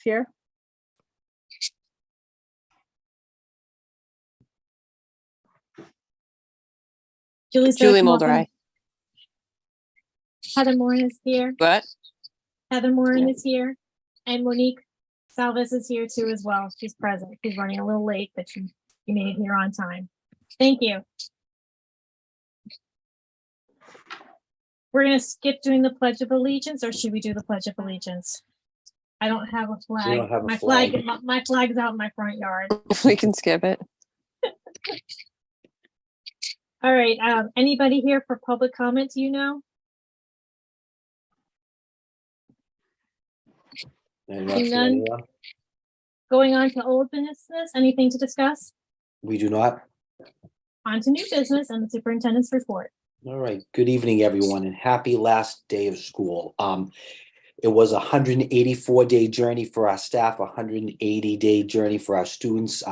Stokes here. Julie Mulder, aye. Heather Moran is here. What? Heather Moran Yeah. is here. And Monique Salvis is here too as well. She's present. She's running a little late, but she made it here on time. Thank you. We're going to skip doing the Pledge of Allegiance, or should we do the Pledge of Allegiance? I don't have a flag. We don't have a my flag. my flag's out in my front yard. We can skip it. All right. Anybody here for public comment? Do you know? And not Seeing for none. anyone? Going on to old business. Anything to discuss? We do not. On to new business and the superintendent's report. All right. Good evening, everyone, and happy last day of school. It was a 184-day journey for our staff, a 180-day journey for our students.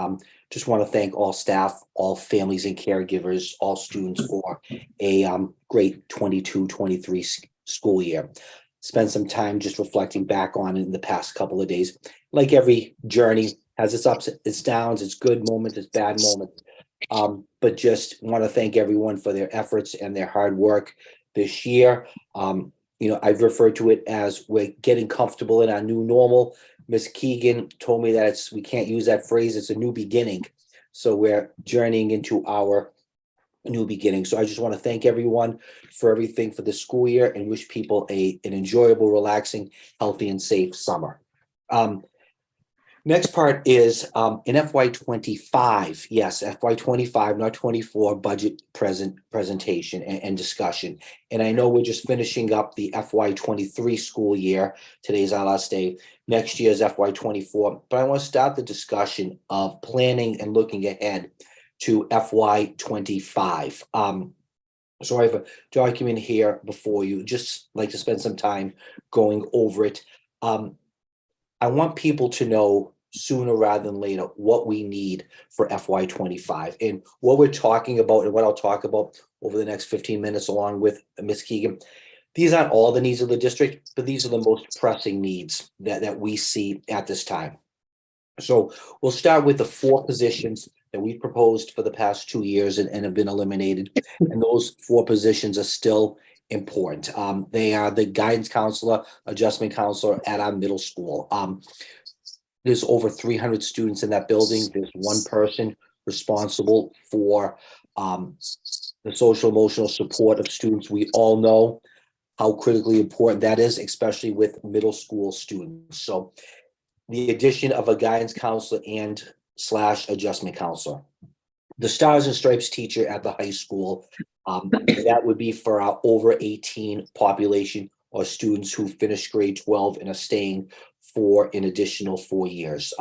Just want to thank all staff, all families and caregivers, all students for a great 22-23 school year. Spend some time just reflecting back on it in the past couple of days. Like every journey has its ups, its downs, its good moments, its bad moments. But just want to thank everyone for their efforts and their hard work this year. I've referred to it as we're getting comfortable in our new normal. Miss Keegan told me that we can't use that phrase. It's a new beginning. So we're journeying into our new beginning. So I just want to thank everyone for everything for the school year and wish people an enjoyable, relaxing, healthy, and safe summer. Next part is in FY25, yes, FY25, not 24, budget presentation and discussion. And I know we're just finishing up the FY23 school year. Today's our last day. Next year's FY24. But I want to start the discussion of planning and looking ahead to FY25. So I have a document here before you. Just like to spend some time going over it. I want people to know sooner rather than later what we need for FY25 and what we're talking about and what I'll talk about over the next 15 minutes along with Ms. Keegan. These aren't all the needs of the district, but these are the most pressing needs that we see at this time. So we'll start with the 4 positions that we've proposed for the past 2 years and have been eliminated. And those 4 positions are still important. They are the guidance counselor, adjustment counselor at our middle school. There's over 300 students in that building. There's one person responsible for the social emotional support of students. We all know how critically important that is, especially with middle school students. So the addition of a guidance counselor and / adjustment counselor. The Stars and Stripes teacher at the high school, that would be for our over 18 population or students who finished grade 12 and are staying for an additional 4 years.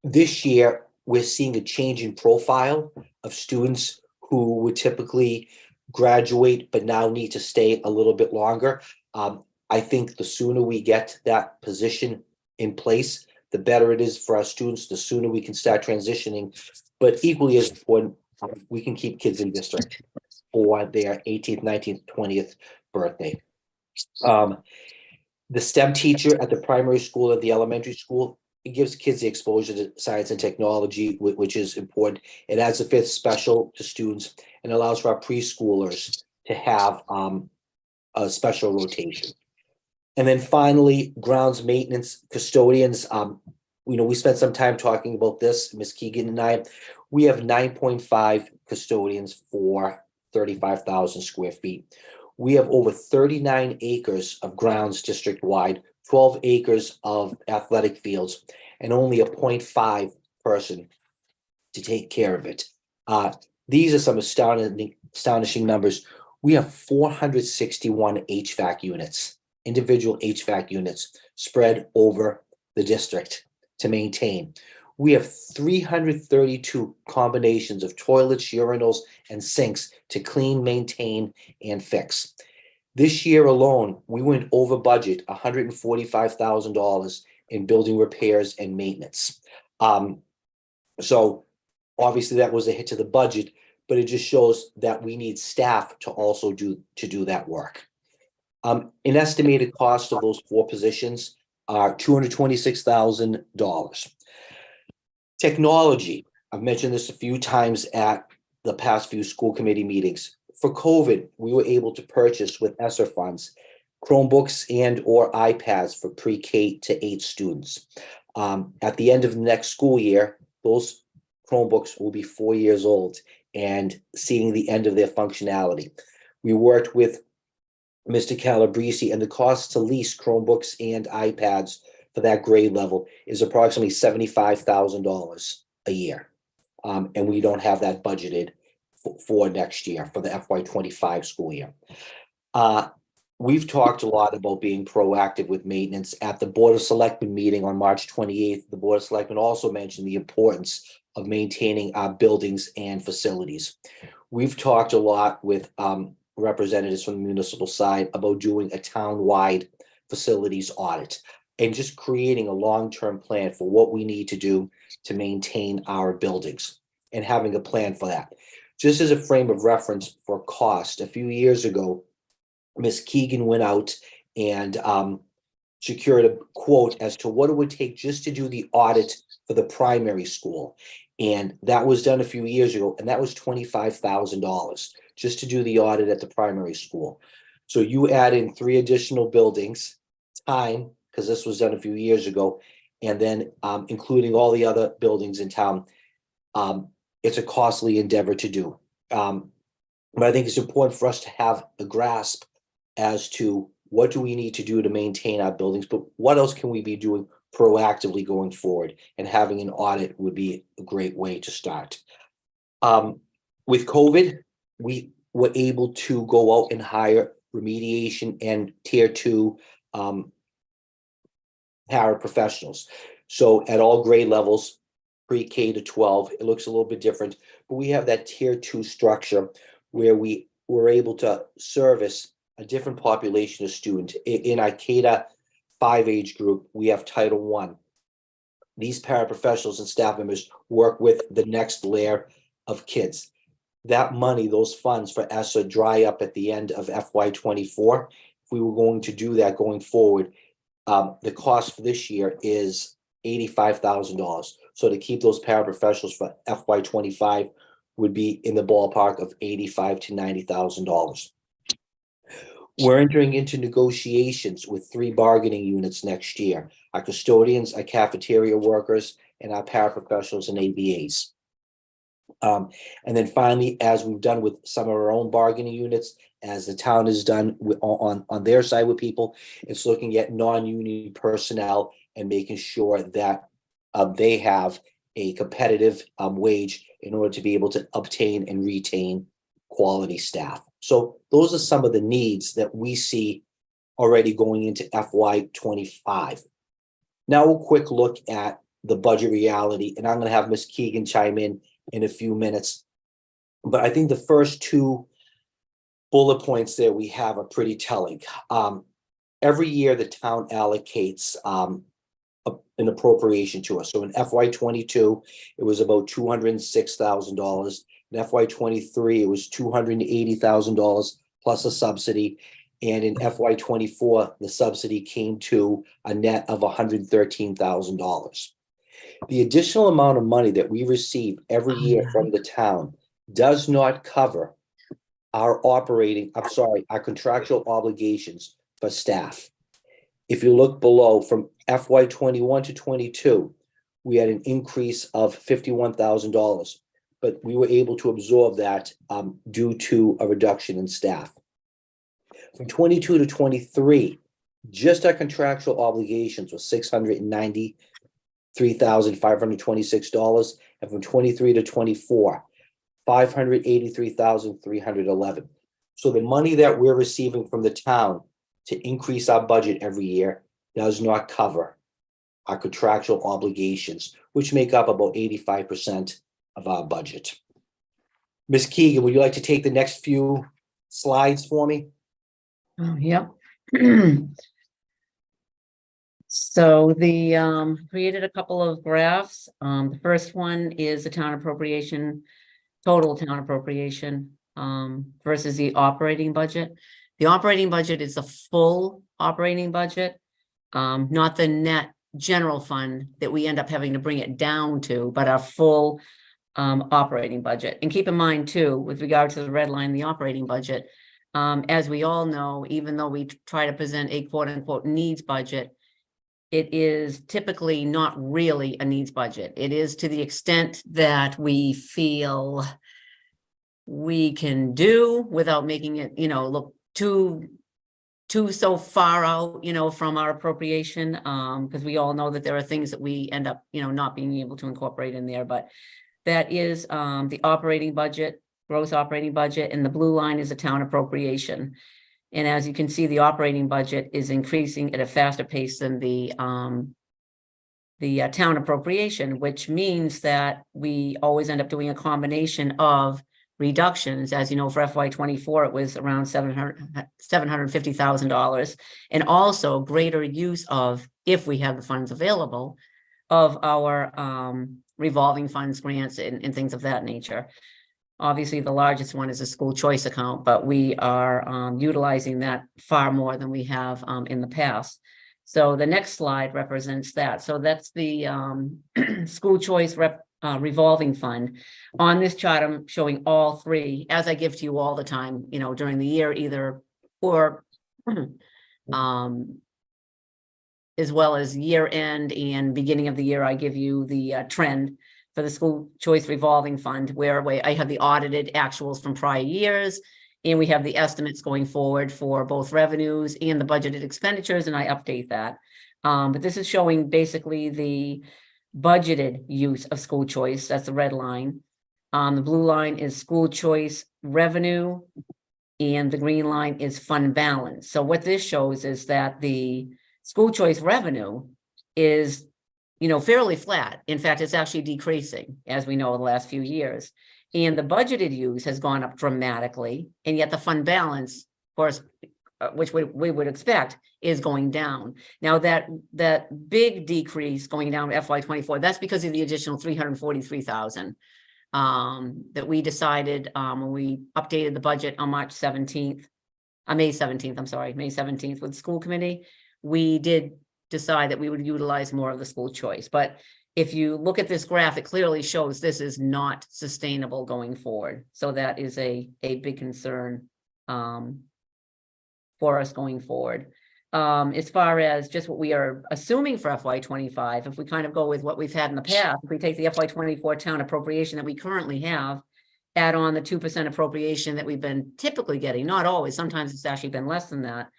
This year, we're seeing a change in profile of students who would typically graduate but now need to stay a little bit longer. I think the sooner we get that position in place, the better it is for our students, the sooner we can start transitioning. But equally as important, we can keep kids in district for their 18th, 19th, 20th birthday. The STEM teacher at the primary school and the elementary school, it gives kids the exposure to science and technology, which is important. It adds a 5th special to students and allows for our preschoolers to have a special rotation. And then finally, grounds maintenance custodians. We spent some time talking about this, Ms. Keegan and I. We have 9.5 custodians for 35,000 square feet. We have over 39 acres of grounds district-wide, 12 acres of athletic fields, and only a 0.5 person to take care of it. These are some astonishing numbers. We have 461 HVAC units, individual HVAC units spread over the district to maintain. We have 332 combinations of toilets, urinals, and sinks to clean, maintain, and fix. This year alone, we went over budget, $145,000 in building repairs and maintenance. So obviously that was a hit to the budget, but it just shows that we need staff to also do that work. An estimated cost of those 4 positions are $226,000. Technology, I've mentioned this a few times at the past few school committee meetings. For COVID, we were able to purchase with ESSER funds Chromebooks and or iPads for pre-K to 8 students. At the end of the next school year, those Chromebooks will be 4 years old and seeing the end of their functionality. We worked with Mr. Calabrese, and the cost to lease Chromebooks and iPads for that grade level is approximately $75,000 a year. And we don't have that budgeted for next year, for the FY25 school year. We've talked a lot about being proactive with maintenance. At the Board of Selectmen meeting on March 28th, the Board of Selectmen also mentioned the importance of maintaining our buildings and facilities. We've talked a lot with representatives from the municipal side about doing a town-wide facilities audit and just creating a long-term plan for what we need to do to maintain our buildings and having a plan for that. Just as a frame of reference for cost, a few years ago, Ms. Keegan went out and secured a quote as to what it would take just to do the audit for the primary school. And that was done a few years ago, and that was $25,000 just to do the audit at the primary school. So you add in 3 additional buildings, time, because this was done a few years ago, and then including all the other buildings in town, it's a costly endeavor to do. But I think it's important for us to have a grasp as to what do we need to do to maintain our buildings, but what else can we be doing proactively going forward, and having an audit would be a great way to start. With COVID, we were able to go out and hire remediation and tier 2 paraprofessionals. So at all grade levels, pre-K to 12, it looks a little bit different, but we have that tier 2 structure where we were able to service a different population of students. In our K-5 age group, we have Title I. These paraprofessionals and staff members work with the next layer of kids. That money, those funds for ESSER dry up at the end of FY24. If we were going to do that going forward, the cost for this year is $85,000. So to keep those paraprofessionals for FY25 would be in the ballpark of $85,000 to $90,000. We're entering into negotiations with 3 bargaining units next year: our custodians, our cafeteria workers, and our paraprofessionals and ABAs. And then finally, as we've done with some of our own bargaining units, as the town has done on their side with people, it's looking at non-union personnel and making sure that they have a competitive wage in order to be able to obtain and retain quality staff. So those are some of the needs that we see already going into FY25. Now a quick look at the budget reality, and I'm going to have Ms. Keegan chime in a few minutes. But I think the first 2 bullet points there we have are pretty telling. Every year the town allocates an appropriation to us. So in FY22, it was about $206,000. In FY23, it was $280,000 plus a subsidy. And in FY24, the subsidy came to a net of $113,000. The additional amount of money that we receive every year from the town does not cover our contractual obligations for staff. If you look below, from FY21 to 22, we had an increase of $51,000, but we were able to absorb that due to a reduction in staff. From 22 to 23, just our contractual obligations was $693,526, and from 23 to 24, $583,311. So the money that we're receiving from the town to increase our budget every year does not cover our contractual obligations, which make up about 85% of our budget. Ms. Keegan, would you like to take the next few slides for me? Oh, yep. So the created a couple of graphs. The first one is the town appropriation, total town appropriation versus the operating budget. The operating budget is the full operating budget. not the net general fund that we end up having to bring it down to, but our full operating budget. And keep in mind too, with regard to the red line, the operating budget, as we all know, even though we try to present a quote unquote needs budget, it is typically not really a needs budget. It is to the extent that we feel we can do without making it, look too so far out, from our appropriation, because we all know that there are things that we end up, not being able to incorporate in there, but that is the operating budget, gross operating budget, and the blue line is the town appropriation. And as you can see, the operating budget is increasing at a faster pace than the town appropriation, which means that we always end up doing a combination of reductions. As you know, for FY24, it was around $750,000, and also greater use of, if we have the funds available, of our revolving funds, grants, and things of that nature. Obviously, the largest one is a school choice account, but we are utilizing that far more than we have in the past. So the next slide represents that. So that's the school choice revolving fund. On this chart, I'm showing all three, as I give to you all the time, during the year, either or as well as year end and beginning of the year, I give you the trend for the school choice revolving fund, where I have the audited actuals from prior years, and we have the estimates going forward for both revenues and the budgeted expenditures, and I update that. But this is showing basically the budgeted use of school choice. That's the red line. The blue line is school choice revenue, and the green line is fund balance. So what this shows is that the school choice revenue is fairly flat. In fact, it's actually decreasing, as we know, in the last few years. And the budgeted use has gone up dramatically, and yet the fund balance, of course, which we would expect, is going down. Now that big decrease going down to FY24, that's because of the additional $343,000 that we decided when we updated the budget on May 17th, with the school committee. We did decide that we would utilize more of the school choice. But if you look at this graph, it clearly shows this is not sustainable going forward. So that is a big concern for us going forward. As far as just what we are assuming for FY25, if we kind of go with what we've had in the past, if we take the FY24 town appropriation that we currently have, add on the 2% appropriation that we've been typically getting, not always, sometimes it's actually been less than that.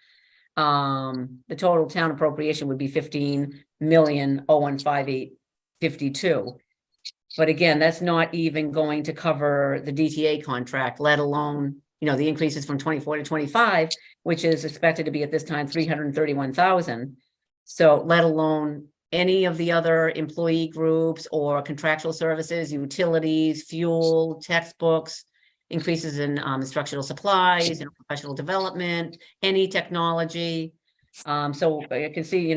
The total town appropriation would be $15,001,582. But again, that's not even going to cover the DTA contract, let alone, the increases from 24 to 25, which is expected to be at this time $331,000. So let alone any of the other employee groups or contractual services, utilities, fuel, textbooks, increases in instructional supplies, professional development, any technology. So I can see,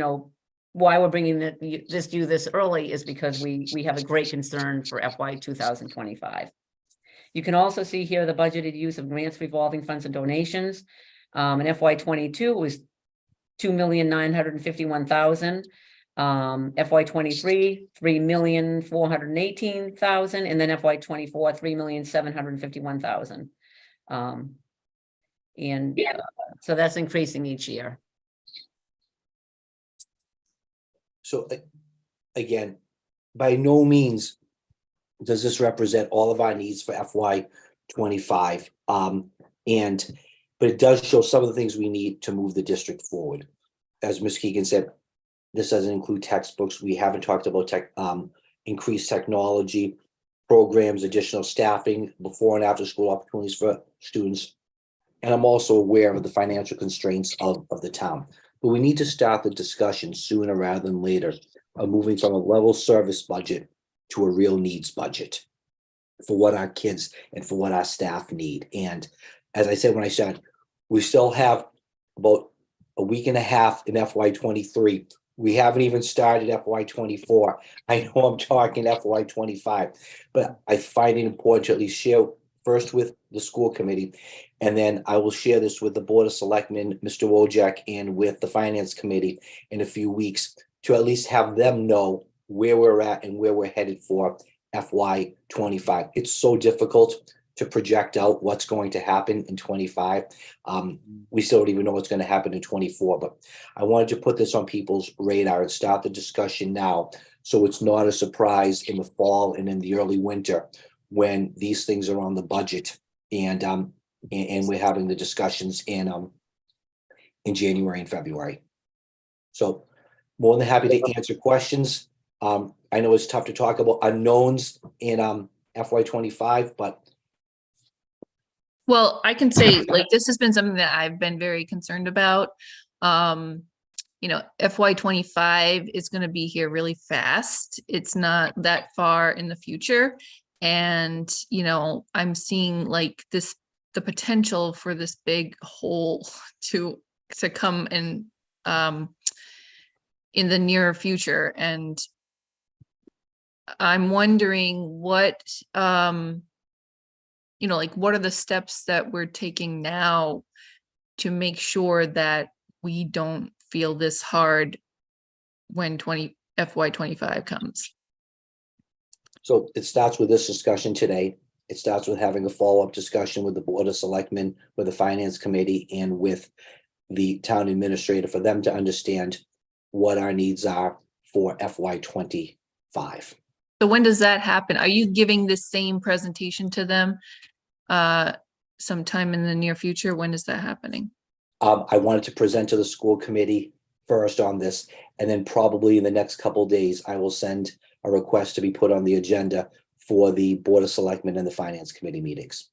why we're bringing this due this early is because we have a great concern for FY 2025. You can also see here the budgeted use of grants, revolving funds, and donations. In FY 22 was $2,951,000. FY 23, $3,418,000, and then FY 24, $3,751,000. So that's increasing each year. So again, by no means does this represent all of our needs for FY25. But it does show some of the things we need to move the district forward. As Ms. Keegan said, this doesn't include textbooks. We haven't talked about increased technology programs, additional staffing, before and after school opportunities for students. And I'm also aware of the financial constraints of the town. But we need to start the discussion sooner rather than later of moving from a level service budget to a real needs budget for what our kids and for what our staff need. And as I said when I started, we still have about a week and a half in FY23. We haven't even started FY24. I know I'm talking FY25, but I find it important to at least share first with the school committee And then I will share this with the Board of Selectmen, Mr. Wojak, and with the Finance Committee in a few weeks to at least have them know where we're at and where we're headed for FY 25. It's so difficult to project out what's going to happen in 25. We still don't even know what's going to happen in 24, but I wanted to put this on people's radar and start the discussion now, so it's not a surprise in the fall and in the early winter when these things are on the budget and we're having the discussions in January and February. So more than happy to answer questions. I know it's tough to talk about unknowns in FY 25, but Well, I can say, like, this has been something that I've been very concerned about. You know, FY 25 is going to be here really fast. It's not that far in the future. And, you know, I'm seeing like this, the potential for this big hole to come in the near future. And I'm wondering what, you know, like, what are the steps that we're taking now to make sure that we don't feel this hard when FY 25 comes? so it starts with this discussion today. It starts with having a follow-up discussion with the Board of Selectmen, with the Finance Committee, and with the town administrator for them to understand what our needs are for FY 25. So when does that happen? Are you giving the same presentation to them sometime in the near future? When is that happening? I wanted to present to the school committee first on this, and then probably in the next couple of days, I will send a request to be put on the agenda for the Board of Selectmen and the Finance Committee meetings.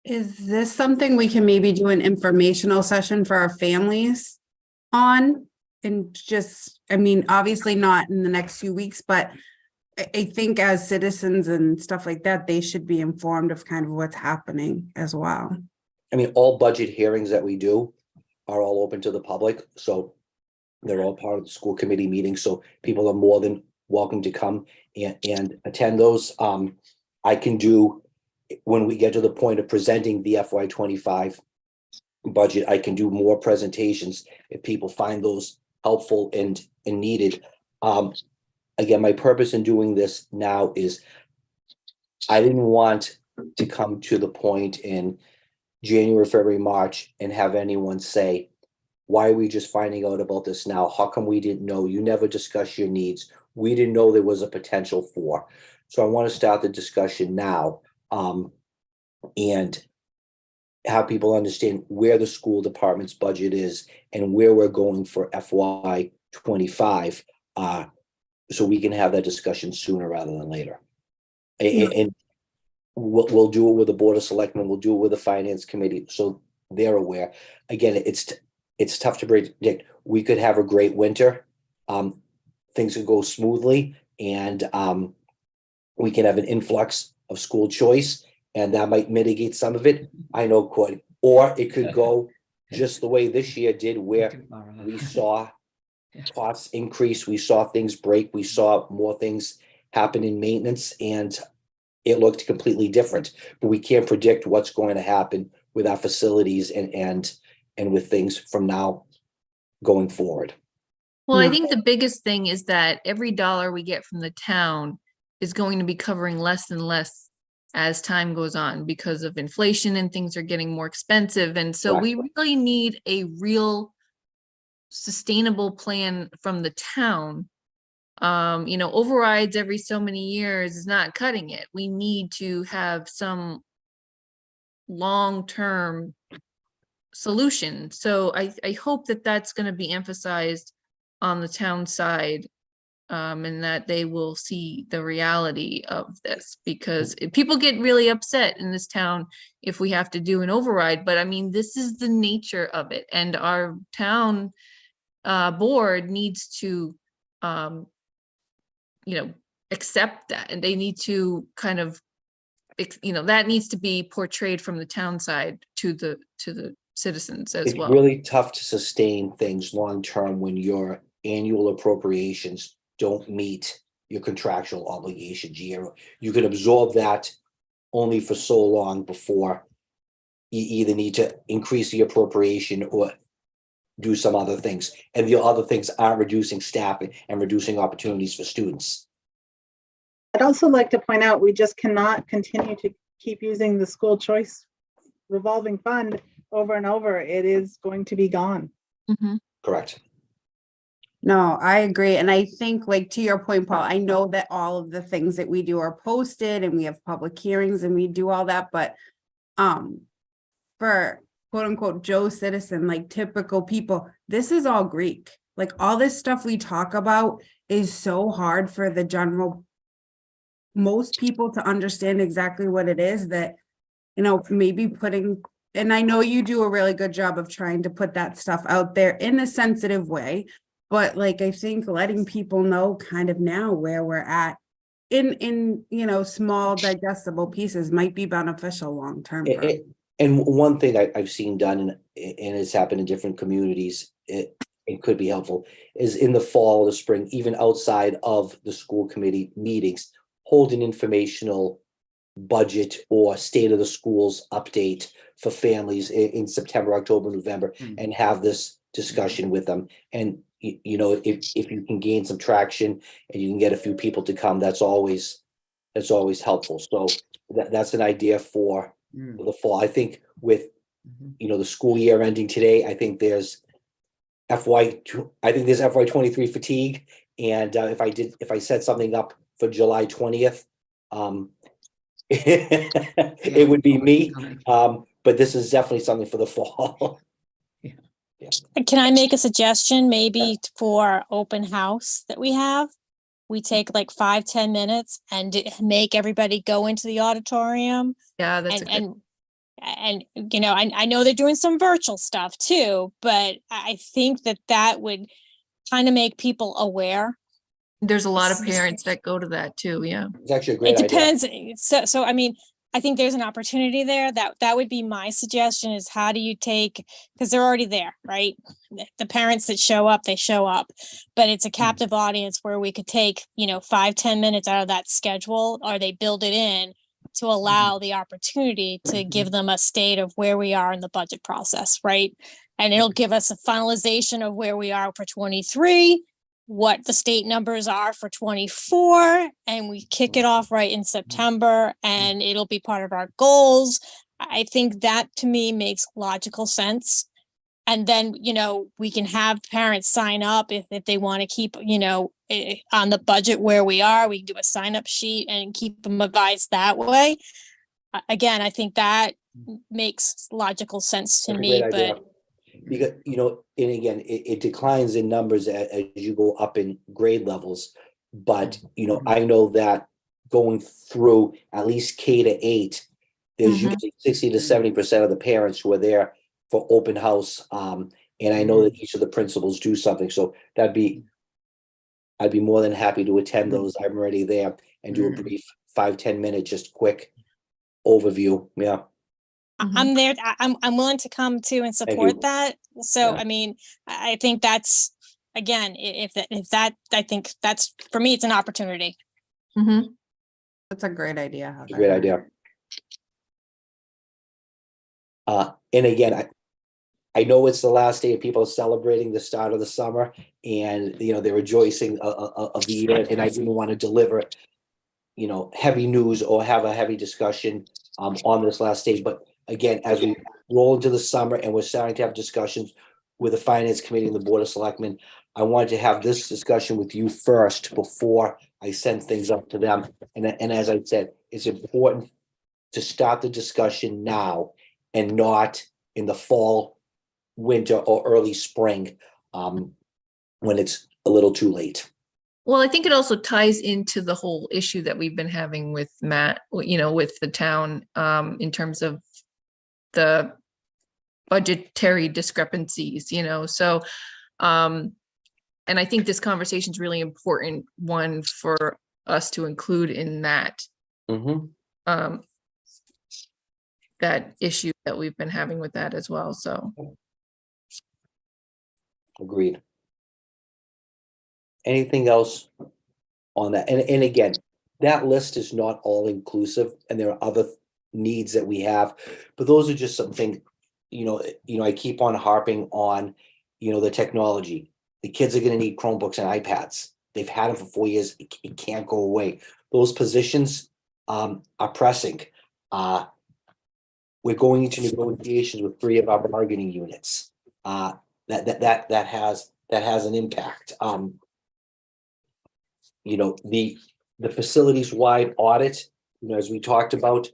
Is this something we can maybe do an informational session for our families on? And just, I mean, obviously not in the next few weeks, but I think as citizens and stuff like that, they should be informed of kind of what's happening as well. I mean, all budget hearings that we do are all open to the public, so they're all part of the school committee meeting, so people are more than welcome to come and attend those. I can do, when we get to the point of presenting the FY 25 budget, I can do more presentations if people find those helpful and needed. Again, my purpose in doing this now is I didn't want to come to the point in January, February, March and have anyone say, why are we just finding out about this now? How come we didn't know? You never discuss your needs. We didn't know there was a potential for. So I want to start the discussion now and have people understand where the school department's budget is and where we're going for FY 25. So we can have that discussion sooner rather than later. And we'll do it with the Board of Selectmen, we'll do it with the Finance Committee, so they're aware. Again, it's tough to predict. We could have a great winter. Things could go smoothly, and we can have an influx of school choice, and that might mitigate some of it. I know, quite. Or it could go just the way this year did, where we saw costs increase, we saw things break, we saw more things happen in maintenance, and it looked completely different. But we can't predict what's going to happen with our facilities and with things from now going forward. Well, I No. think the biggest thing is that every dollar we get from the town is going to be covering less and less as time goes on because of inflation and things are getting more expensive. And so we really need a real sustainable plan from the town. You know, overrides every so many years is not cutting it. We need to have some long-term solution. So I hope that that's going to be emphasized on the town side, and that they will see the reality of this, because people get really upset in this town if we have to do an override. But I mean, this is the nature of it, and our town board needs to you know, accept that, and they need to kind of, you know, that needs to be portrayed from the town side to the citizens as well. It's really tough to sustain things long-term when your annual appropriations don't meet your contractual obligations. You can absorb that only for so long before you either need to increase the appropriation or do some other things. And the other things are reducing staff and reducing opportunities for students. I'd also like to point out, we just cannot continue to keep using the school choice revolving fund over and over. It is going to be gone. Mhm. Correct. No, I agree. And I think, like, to your point, Paul, I know that all of the things that we do are posted and we have public hearings and we do all that, but for quote unquote Joe citizen, like typical people, this is all Greek. Like, all this stuff we talk about is so hard for the general, most people to understand exactly what it is that, maybe putting, and I know you do a really good job of trying to put that stuff out there in a sensitive way. But like, I think letting people know kind of now where we're at in small digestible pieces might be beneficial long-term. And one thing I've seen done, and it's happened in different communities, it could be helpful, is in the fall, the spring, even outside of the school committee meetings, hold an informational budget or state of the schools update for families in September, October, November, and have this discussion with them. And if you can gain some traction and you can get a few people to come, that's always helpful. So that's an idea for the fall. I think with the school year ending today, I think there's FY23 fatigue. And if I set something up for July 20th, it would be me. But this is definitely something for the fall. Can I make a suggestion, maybe for open house that we have? We take like 5-10 minutes and make everybody go into the auditorium. Yeah, that's a good. And I know they're doing some virtual stuff too, but I think that would kind of make people aware. There's a lot of parents that go to that too. Yeah. It's actually a great It idea. depends. So I mean, I think there's an opportunity there. That would be my suggestion, is how do you take, because they're already there, right? The parents that show up, they show up, but it's a captive audience where we could take, 5-10 minutes out of that schedule, or they build it in to allow the opportunity to give them a state of where we are in the budget process, right? And it'll give us a finalization of where we are for 23, what the state numbers are for 24, and we kick it off right in September, and it'll be part of our goals. I think that to me makes logical sense. And then, we can have parents sign up if they want to keep, on the budget where we are. We can do a sign up sheet and keep them advised that way. Again, I think that makes logical sense to That's a me, great idea. but Because, and again, it declines in numbers as you go up in grade levels. But, I know that going through at least K-8, there's usually 60 to 70% of the parents who are there for open house. And I know that each of the principals do something. So I'd be more than happy to attend those. I'm already there and do a brief 5-10 minute, just quick overview. Yeah. I'm there. I'm willing to come too and support that. So, Yeah. I mean, I think that's, again, if that, I think that's, for me, it's an opportunity. Mm-hmm. That's a great idea, It's a Heather. great idea. And again, I know it's the last day of people celebrating the start of the summer, and they're rejoicing of the year, and I didn't want to deliver heavy news or have a heavy discussion on this last day. But again, as we roll into the summer and we're starting to have discussions with the finance committee and the board of selectmen, I wanted to have this discussion with you first before I send things up to them. And as I said, it's important to start the discussion now and not in the fall, winter, or early spring, when it's a little too late. Well, I think it also ties into the whole issue that we've been having with Matt, with the town, in terms of the budgetary discrepancies, so, and I think this conversation is really important one for us to include in that, that issue that we've been having with that as well. So. Agreed. Anything else on that? And again, that list is not all inclusive, and there are other needs that we have. But those are just something, I keep on harping on, the technology. The kids are gonna need Chromebooks and iPads. They've had them for 4 years. It can't go away. Those positions are pressing. We're going into negotiations with 3 of our bargaining units. That has an impact. The facilities-wide audit, as we talked about,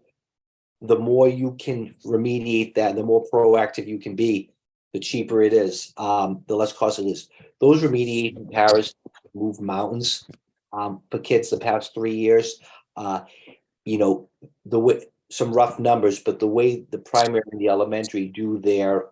the more you can remediate that, the more proactive you can be, the cheaper it is, the less costly it is. Those remediation paras move mountains for kids the past 3 years. The way, some rough numbers, but the way the primary and the elementary do their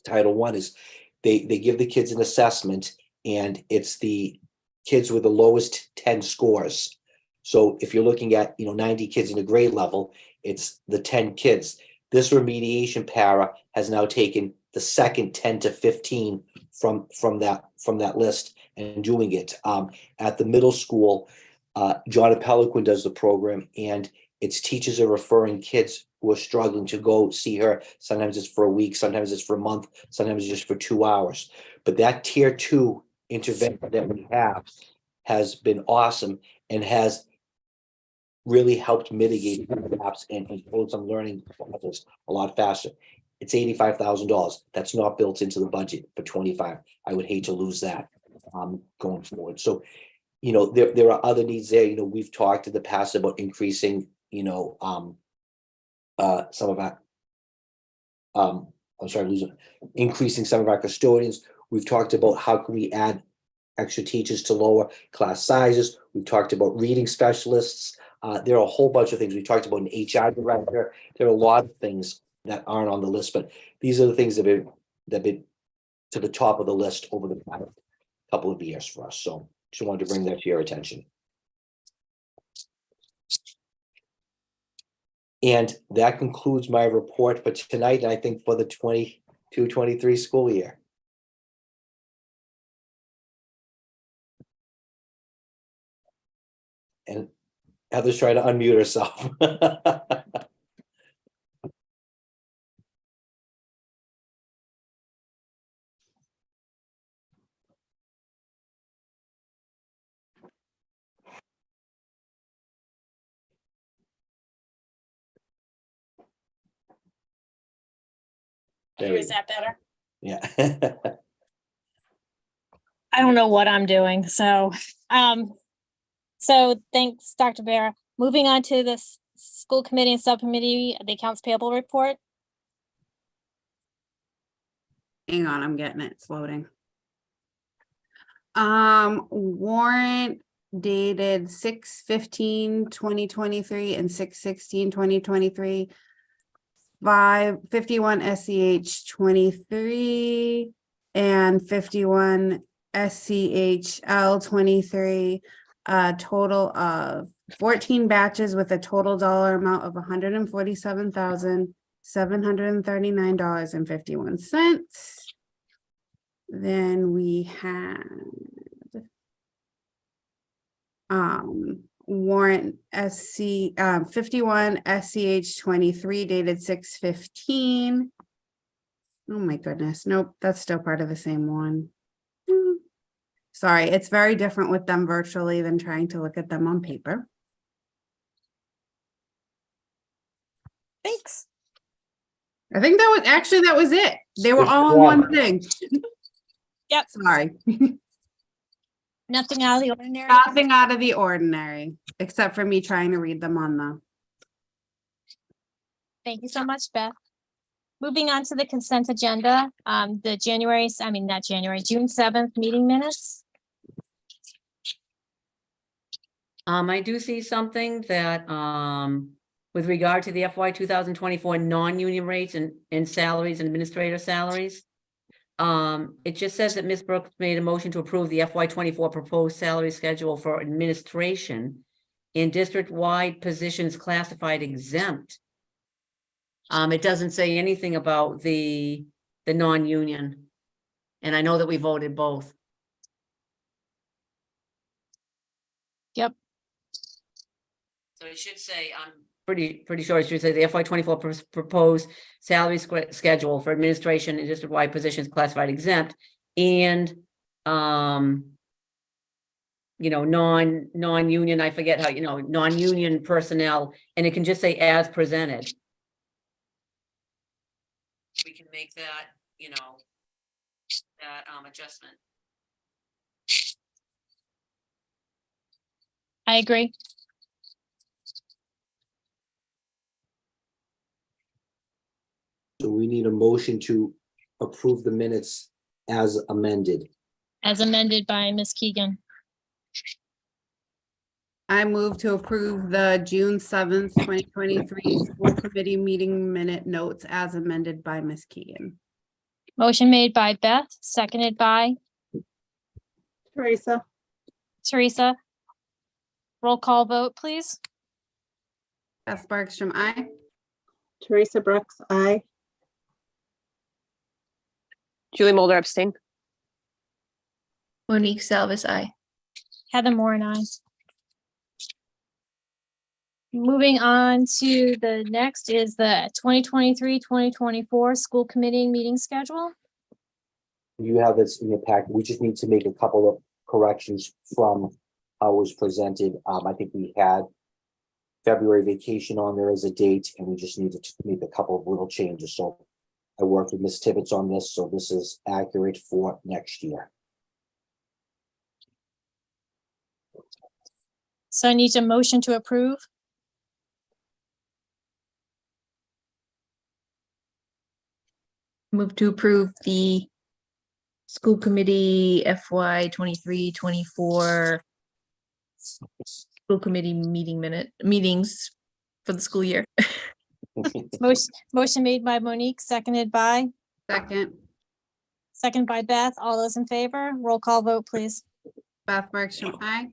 Title I is they give the kids an assessment, and it's the kids with the lowest 10 scores. So if you're looking at 90 kids in a grade level, it's the 10 kids. This remediation para has now taken the second 10 to 15 from that list and doing it. At the middle school, John Peliquin does the program, and its teachers are referring kids who are struggling to go see her. Sometimes it's for a week, sometimes it's for a month, sometimes it's just for 2 hours. But that tier 2 intervention that we have has been awesome and has really helped mitigate the gaps and hold some learning levels a lot faster. It's $85,000. That's not built into the budget for 25. I would hate to lose that going forward. So, there are other needs there. We've talked in the past about increasing, some of our, increasing some of our custodians. We've talked about how can we add extra teachers to lower class sizes. We've talked about reading specialists. There are a whole bunch of things. We talked about an HR director. There are a lot of things that aren't on the list, but these are the things that have been to the top of the list over the past couple of years for us. So just wanted to bring that to your attention. And that concludes my report for tonight, and I think for the 22-23 school year. And Heather's trying to unmute herself. There we Is go. that better? Yeah. I don't know what I'm doing, so thanks, Dr. Vera. Moving on to the school committee and subcommittee, the accounts payable report. Hang on, I'm getting it. It's loading. Warrant dated 6/15/2023 and 6/16/2023. 51 SCH 23 and 51 SCHL 23. A total of 14 batches with a total dollar amount of $147,739.51. Then we had warrant SC 51 SCH 23 dated 6/15. Oh my goodness. Nope, that's still part of the same one. Sorry, it's very different with them virtually than trying to look at them on paper. Thanks. I think that was it. They were There's all in one. one thing. Yep. Sorry. Nothing out of the ordinary. Nothing out of the ordinary, except for me trying to read them on the. Thank you so much, Beth. Moving on to the consent agenda, June 7th meeting minutes. I do see something that, with regard to the FY 2024 non-union rates and salaries and administrator salaries. It just says that Ms. Brooks made a motion to approve the FY 24 proposed salary schedule for administration in district-wide positions classified exempt. It doesn't say anything about the non-union. And I know that we voted both. Yep. So it should say, pretty sure it should say the FY 24 proposed salary schedule for administration and district-wide positions classified exempt and, non-union, I forget how, non-union personnel, and it can just say as presented. We can make that, that adjustment. I agree. So we need a motion to approve the minutes as amended. As amended by Ms. Keegan. I move to approve the June 7th, 2023 school committee meeting minute notes as amended by Ms. Keegan. Motion made by Beth, seconded by Teresa, Teresa. Roll call vote, please. Beth Bergstrom, aye. Teresa Brooks, aye. Julie Mulder abstain. Monique Salvis, aye. Heather Moore and I. Moving on to the next is the 2023-2024 school committee meeting schedule. You have this in your packet. We just need to make a couple of corrections from how it was presented. I think we had February vacation on there as a date, and we just needed to make a couple of little changes. So I worked with Ms. Tibbetts on this, so this is accurate for next year. So I need a motion to approve. Move to approve the school committee FY 23-24 school committee meetings for the school year. Motion made by Monique, seconded by Beth. All those in favor, roll call vote, please. Beth Bergstrom, aye.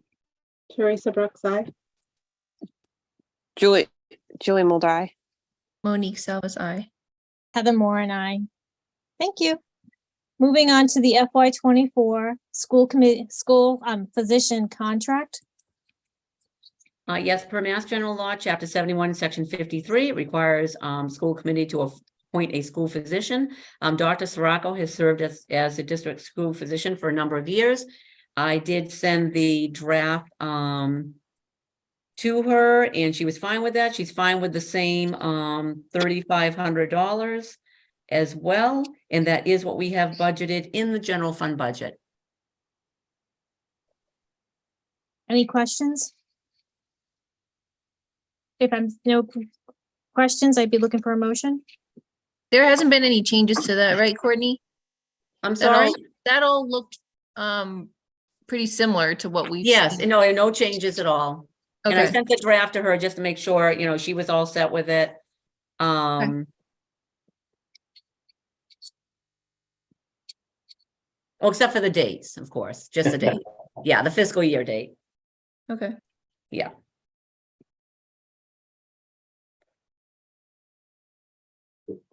Teresa Brooks, aye. Julie Mulder, aye. Monique Salvis, aye. Heather Moore and I. Thank you. Moving on to the FY 24 school physician contract. Yes, per Mass General Law, Chapter 71, Section 53, it requires school committee to appoint a school physician. Dr. Sirocco has served as a district school physician for a number of years. I did send the draft to her, and she was fine with that. She's fine with the same $3,500 as well, and that is what we have budgeted in the general fund budget. Any questions? If I'm no questions, I'd be looking for a motion. There hasn't been any changes to that, right, Courtney? I'm sorry? That all looked pretty similar to what we. Yes, no changes at all. And I Okay, sent the draft to her just to make sure, she was all set with it. Oh, except for the dates, of course, just the date. Yeah, the fiscal year date. okay. Yeah.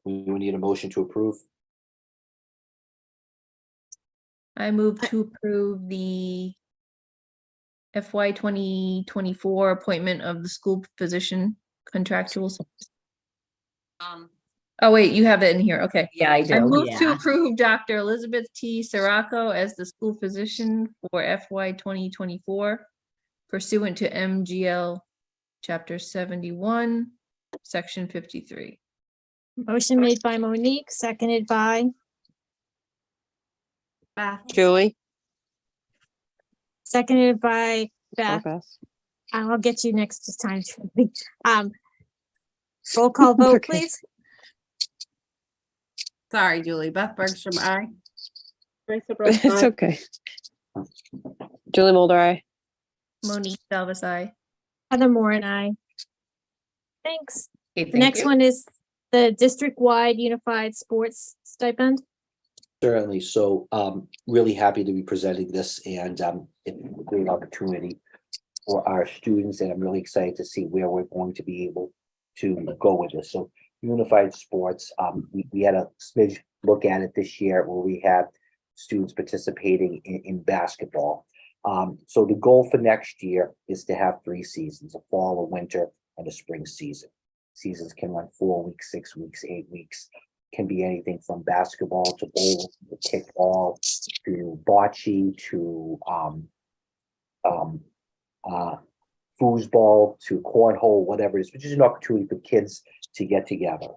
We need a motion to approve. I move to approve the FY 2024 appointment of the school physician contractuals. Oh, wait, you have it in here. Okay. Yeah, I I do. move to Yeah. approve Dr. Elizabeth T. Sirocco as the school physician for FY 2024 pursuant to MGL Chapter 71, Section 53. Motion made by Monique, seconded by Beth. Julie. Beth. or Beth. I'll get you next time. Roll call vote, Okay. please. Sorry, Julie. Beth Bergstrom, aye. Teresa Brooks, It's aye. okay. Julie Mulder, aye. Monique Salvis, aye. Heather Moore and I. Thanks. Okay, The thank next you. one is the district-wide unified sports stipend. Certainly. So really happy to be presenting this, and it's a great opportunity for our students, and I'm really excited to see where we're going to be able to go with this. So unified sports, we had a smidge look at it this year where we had students participating in basketball. So the goal for next year is to have 3 seasons, a fall, a winter, and a spring season. Seasons can run 4 weeks, 6 weeks, 8 weeks. Can be anything from basketball to bowling to kickball to bocce to foosball to cornhole, whatever it is, which is an opportunity for kids to get together.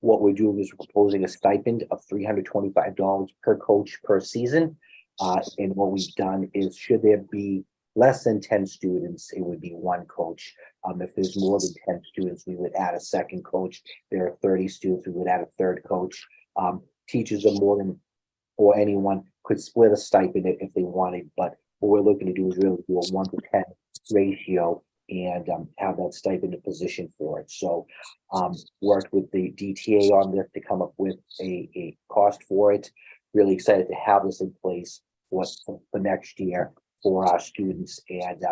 What we're doing is we're proposing a stipend of $325 per coach per season. And what we've done is, should there be less than 10 students, it would be one coach. If there's more than 10 students, we would add a second coach. There are 30 students, we would add a third coach. Teachers are more than, or anyone could split a stipend if they wanted, but what we're looking to do is really do a 1-to-10 ratio and have that stipend in position for it. So worked with the DTA on this to come up with a cost for it. Really excited to have this in place for next year for our students. And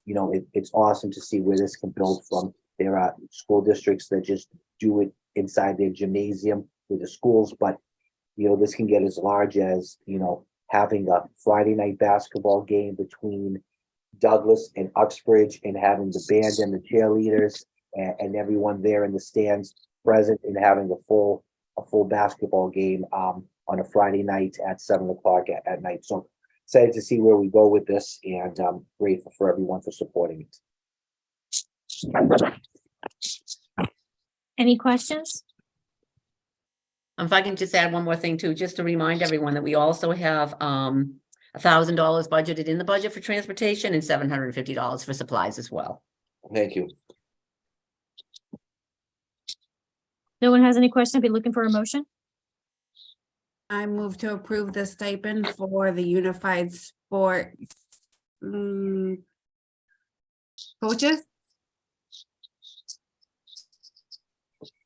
you know, it's awesome to see where this can build from. There are school districts that just do it inside their gymnasium with the schools, but you know, this can get as large as, you know, having a Friday night basketball game between Douglas and Uxbridge and having the band and the cheerleaders and everyone there in the stands present and having a full basketball game on a Friday night at 7 o'clock at night. So excited to see where we go with this, and grateful for everyone for supporting it. Any questions? If I can just add one more thing too, just to remind everyone that we also have $1,000 budgeted in the budget for transportation and $750 for supplies as well. Thank you. No one has any questions? I'd be looking for a motion. I move to approve the stipend for the unified sports coaches.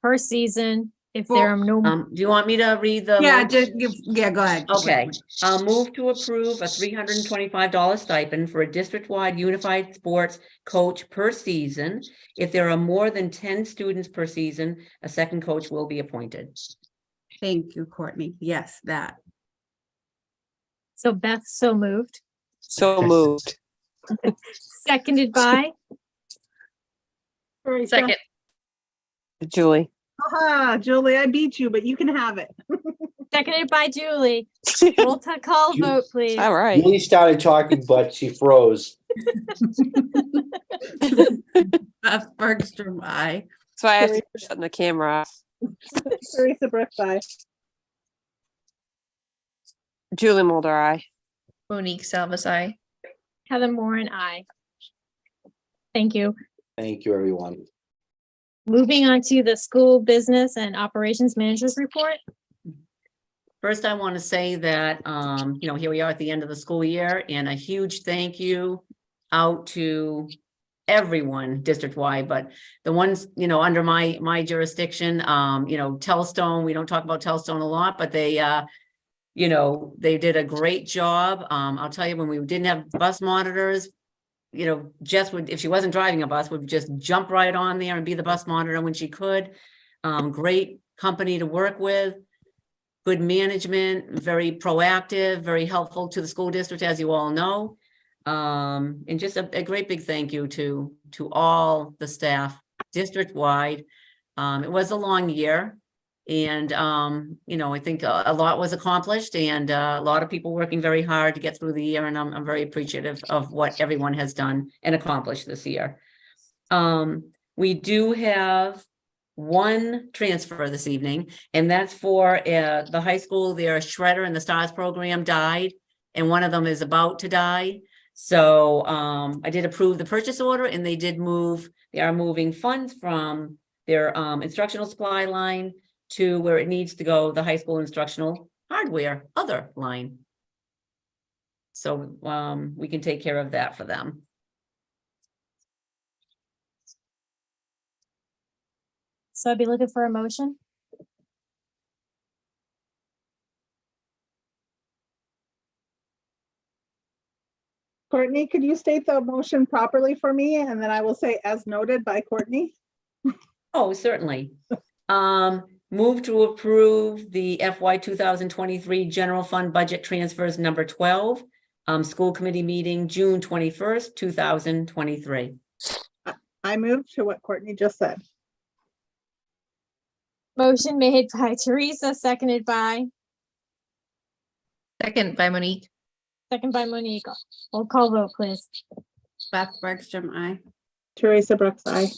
Per season, if there are no, Do you want me to read the? Yeah, motion? yeah, go ahead. Okay, I'll move to approve a $325 stipend for a district-wide unified sports coach per season. If there are more than 10 students per season, a second coach will be appointed. Thank you, Courtney. Yes, that. so Beth so moved, So moved. seconded by, Second, Julie. Aha, Julie, I beat you, but you can have it. seconded by Julie. Roll call vote, please. All right. Julie started talking, but she froze. Beth Bergstrom, aye. So I have to shut the camera off. Teresa Brooks, aye. Julie Mulder, aye. Monique Salvas, I. Heather Moore and I. Thank you. Thank you, everyone. Moving on to the school business and operations managers report. First, I want to say that, you know, here we are at the end of the school year, and a huge thank you out to everyone district-wide, but the ones, you know, under my jurisdiction, you know, Telstone, we don't talk about Telstone a lot, but they, you know, they did a great job. I'll tell you, when we didn't have bus monitors, you know, Jess would, if she wasn't driving a bus, would just jump right on there and be the bus monitor when she could. Great company to work with. Good management, very proactive, very helpful to the school district, as you all know. And just a great big thank you to all the staff district-wide. It was a long year, and you know, I think a lot was accomplished, and a lot of people working very hard to get through the year, and I'm very appreciative of what everyone has done and accomplished this year. We do have one transfer this evening, and that's for the high school. Their shredder in the STARS program died, and one of them is about to die. So I did approve the purchase order, and they are moving funds from their instructional supply line to where it needs to go, the high school instructional hardware other line. So we can take care of that for them. So I'd be looking for a motion. Courtney, could you state the motion properly for me? And then I will say as noted by Courtney. Oh, certainly. Move to approve the FY 2023 general fund budget transfers number 12, school committee meeting, June 21st, 2023. I move to what Courtney just said. Motion made by Teresa, seconded by, Second by Monique. second by Monique. Roll call vote, please. Beth Bergstrom, I. Teresa Brooks, aye.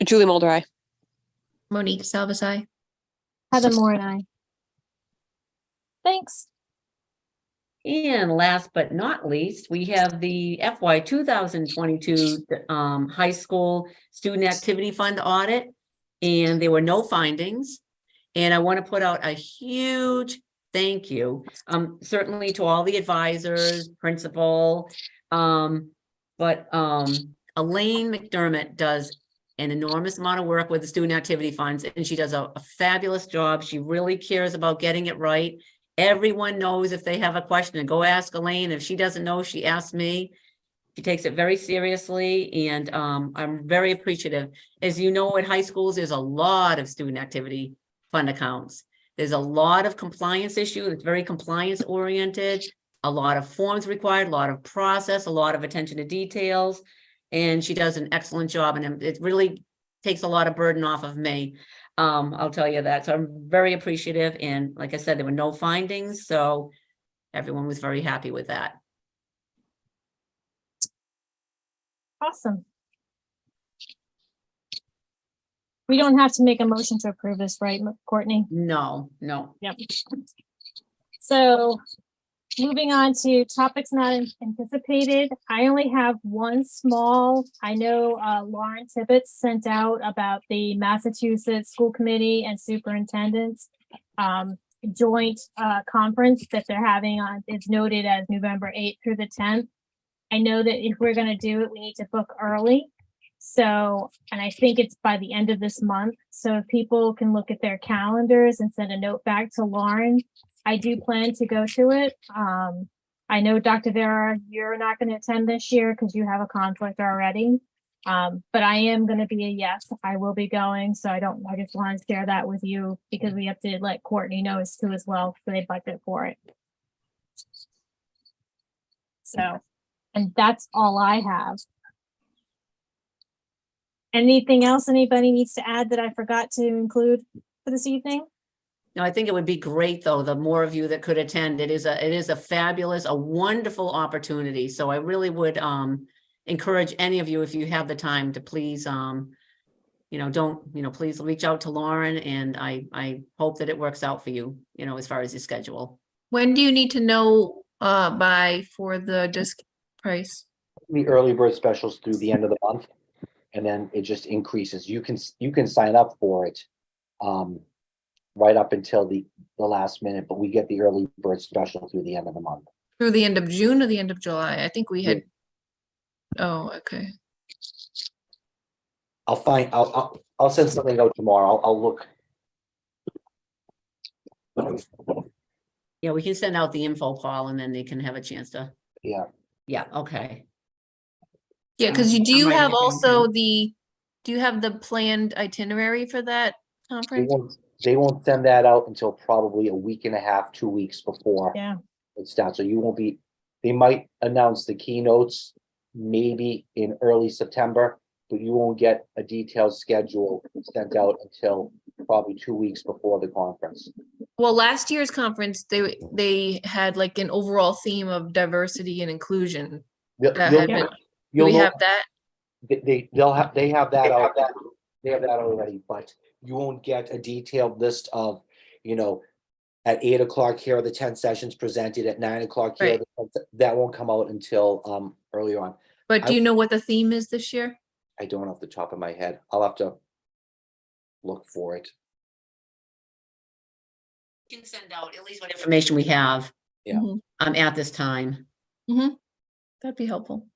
Julie Mulder, I. Monique Salvasi. Heather Moore and I. Thanks. And last but not least, we have the FY 2022 high school student activity fund audit. And there were no findings. And I want to put out a huge thank you, certainly to all the advisors, principal. But Elaine McDermott does an enormous amount of work with the student activity funds, and she does a fabulous job. She really cares about getting it right. Everyone knows if they have a question to go ask Elaine. If she doesn't know, she asks me. She takes it very seriously, and I'm very appreciative. As you know, at high schools, there's a lot of student activity fund accounts. There's a lot of compliance issue. It's very compliance oriented, a lot of forms required, a lot of process, a lot of attention to details. And she does an excellent job, and it really takes a lot of burden off of me. I'll tell you that. So I'm very appreciative. And like I said, there were no findings, so everyone was very happy with that. Awesome. We don't have to make a motion to approve this, right, Courtney? No. Yep. So moving on to topics not anticipated, I only have one small, I know Lauren Tibbetts sent out about the Massachusetts School Committee and Superintendents joint conference that they're having on, it's noted as November 8th through the 10th. I know that if we're gonna do it, we need to book early. So, and I think it's by the end of this month. So if people can look at their calendars and send a note back to Lauren, I do plan to go to it. I know, Dr. Vera, you're not going to attend this year because you have a conflict already. But I am going to be a yes, I will be going. So I just want to share that with you because we have to let Courtney know too as well, so they budget for it. So, and that's all I have. Anything else anybody needs to add that I forgot to include for this evening? No, I think it would be great, though, the more of you that could attend. It is a fabulous, a wonderful opportunity. So I really would encourage any of you, if you have the time, to please please reach out to Lauren, and I hope that it works out for you, as far as your schedule. When do you need to know by for the disc price? The early bird specials through the end of the month, and then it just increases. You can sign up for it right up until the last minute, but we get the early bird special through the end of the month. Through the end of June or the end of July? I think we had. Oh, okay. I'll send something out tomorrow. I'll look. Yeah, we can send out the info, Paul, and then they can have a chance to. Yeah. Yeah, okay. Yeah, because do I'm you writing have it down also too. do you have the planned itinerary for that conference? They won't send that out until probably a week and a half, 2 weeks before Yeah. it's down. So you won't be, they might announce the keynotes maybe in early September, but you won't get a detailed schedule sent out until probably 2 weeks before the conference. Well, last year's conference, they had like an overall theme of diversity and inclusion. That had been, do You'll we know- have that? They have that out. They have that already, but you won't get a detailed list of, at 8 o'clock, here are the 10 sessions presented, at 9 o'clock here. That won't come out until earlier on. But do you know what the theme is this year? I don't off the top of my head. I'll have to look for it. We can send out at least what information we have. Yeah. Mhm. At this time. That'd be helpful.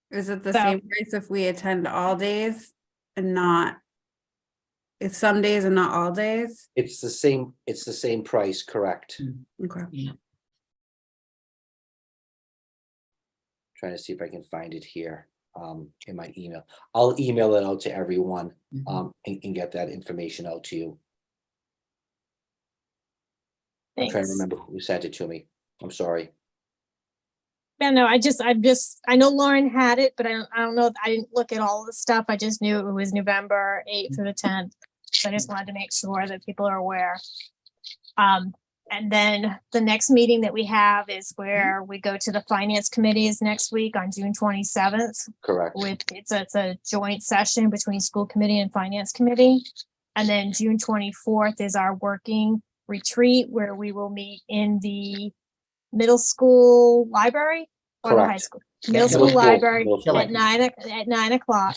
Is it the So- same price if we attend all days and not? If some days and not all days? It's the same price, correct? Okay. Trying to see if I can find it here in my email. I'll email it out to everyone and get that information out to you. I'm trying to Thanks. remember who sent it to me. I'm sorry. Yeah, no, I know Lauren had it, but I don't know, I didn't look at all of the stuff. I just knew it was November 8th through the 10th. So I just wanted to make sure that people are aware. And then the next meeting that we have is where we go to the finance committees next week on June 27th. Correct. It's a joint session between school committee and finance committee. And then June 24th is our working retreat where we will meet in the middle school library or the high Correct. school, Yeah, middle school library middle school. at 9 o'clock,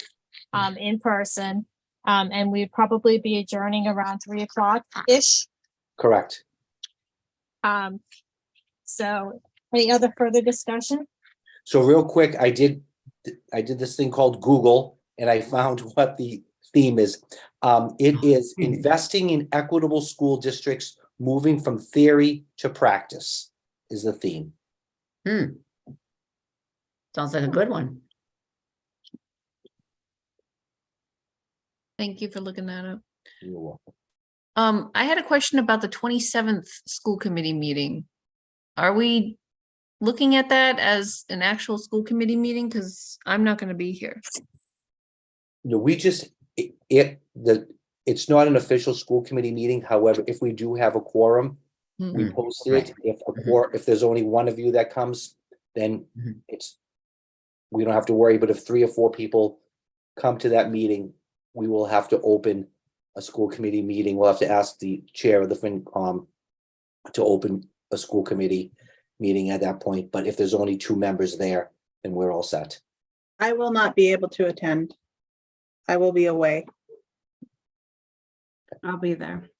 in person. And we'd probably be adjourning around 3 o'clock-ish. Correct. So any other further discussion? So real quick, I did this thing called Google and I found what the theme is. It is investing in equitable school districts, moving from theory to practice is the theme. Sounds like a good one. Thank you for looking that up. You're welcome. I had a question about the 27th school committee meeting. Are we looking at that as an actual school committee meeting? Because I'm not going to be here. No, we just, it's not an official school committee meeting. However, if we do have a quorum, we Mhm. posted it. If there's only one of you that comes, then Mhm. we don't have to worry. But if 3 or 4 people come to that meeting, we will have to open a school committee meeting. We'll have to ask the chair of the FinCom to open a school committee meeting at that point. But if there's only 2 members there, then we're all set. I will not be able to attend. I will be away. I'll be there.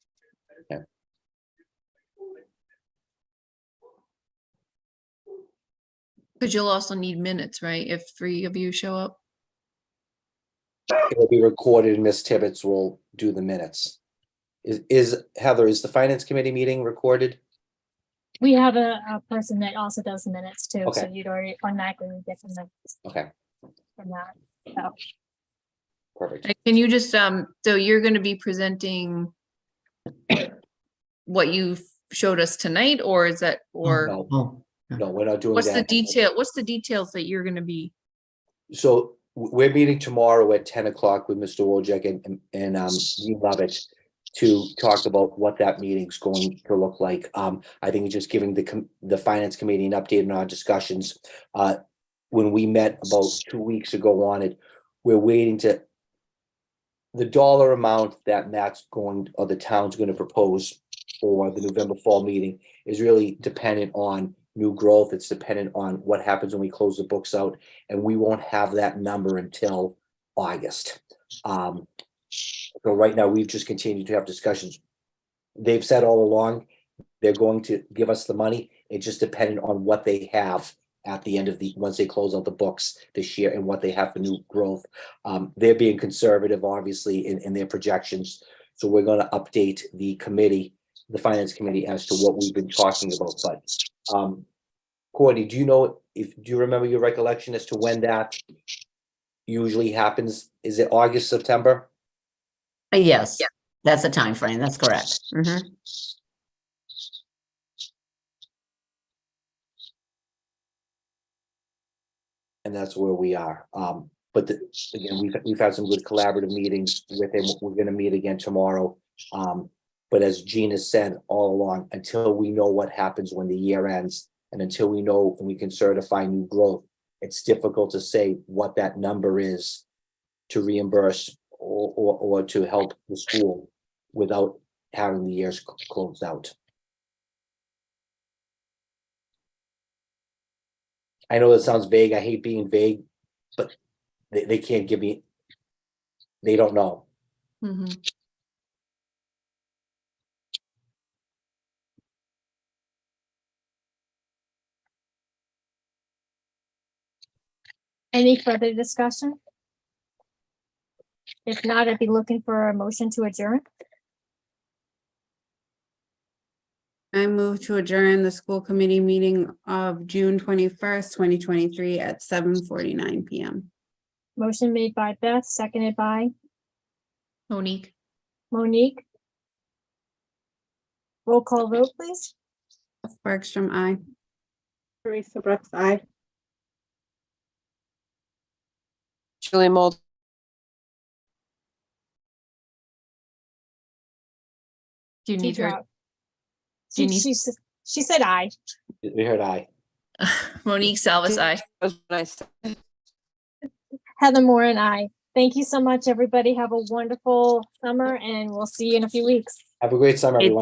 Because you'll also need minutes, right? If 3 of you show up. It'll be recorded and Ms. Tibbetts will do the minutes. Is Heather, is the finance committee meeting recorded? We have a person that also does the minutes too, so Okay. you'd already automatically get the minutes Okay, from that. So perfect. Can you just, so you're going to be presenting what you showed us tonight, or is that, or No, Oh, no, we're not doing what's the that. what's the details that you're going to be? So we're meeting tomorrow at 10 o'clock with Mr. Wojcik and Dean Lovett to talk about what that meeting's going to look like. I think it's just giving the finance committee an update on our discussions. When we met about 2 weeks ago on it, we're waiting to the dollar amount that Matt's going, or the town's going to propose for the November fall meeting is really dependent on new growth. It's dependent on what happens when we close the books out, and we won't have that number until August. So right now, we've just continued to have discussions. They've said all along, they're going to give us the money. It's just dependent on what they have at the end of once they close out the books this year and what they have for new growth. They're being conservative, obviously, in their projections. So we're going to update the committee, the finance committee, as to what we've been talking about. But Courtney, do you remember your recollection as to when that usually happens? Is it August, September? yes, that's a time frame. That's correct. Mhm. And that's where we are. But again, we've had some good collaborative meetings with him. We're going to meet again tomorrow. But as Jean has said all along, until we know what happens when the year ends, and until we know and we can certify new growth, it's difficult to say what that number is to reimburse or to help the school without having the years closed out. I know that sounds vague. I hate being vague, but they can't give me, they don't know. Mhm. any further discussion? If not, I'd be looking for a motion to adjourn. I move to adjourn the school committee meeting of June 21st, 2023 at 7:49 PM. Motion made by Beth, seconded by Monique, Monique. Roll call vote, please. Bergstrom, aye. Teresa Brooks, aye. Julie Mulder, Do you She need her? dropped. Do you She said aye. We heard aye. Monique Salvis, aye. was what I said. Heather Moore and I. Thank you so much, everybody. Have a wonderful summer and we'll see you in a few weeks. Have a great summer, Hey, everyone.